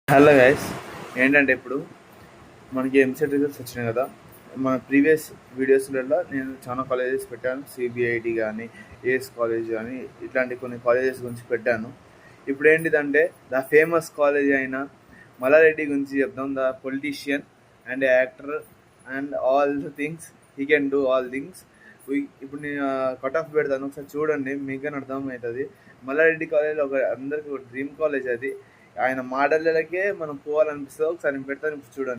Hello guys, ఏంటంటే ఇప్పుడు మనకి ఎంసెట్ రిజల్ట్స్ వచ్చినాయి కదా. మన ప్రీవియస్ వీడియోస్లలో నేను చాలా కాలేజెస్ పెట్టాను. సిబిఐటి కానీ, ఏఎస్ కాలేజ్ కానీ, ఇట్లాంటి కొన్ని కాలేజెస్ గురించి పెట్టాను. ఇప్పుడు ఏంటిదంటే ద ఫేమస్ కాలేజ్ అయిన మల్లారెడ్డి గురించి చెప్దాం. The politician and actor and all the things, he can do all things. ఇప్పుడు నేను కట్ ఆఫ్ పెడతాను, ఒకసారి చూడండి, మీకని అర్థమవుతుంది. మల్లారెడ్డి కాలేజ్ అందరికి ఒక డ్రీమ్ కాలేజ్ అది. ఆయన మాటలకే మనం పోవాలనిపిస్తుంది. ఒకసారి నేను పెడతాను, చూడండి.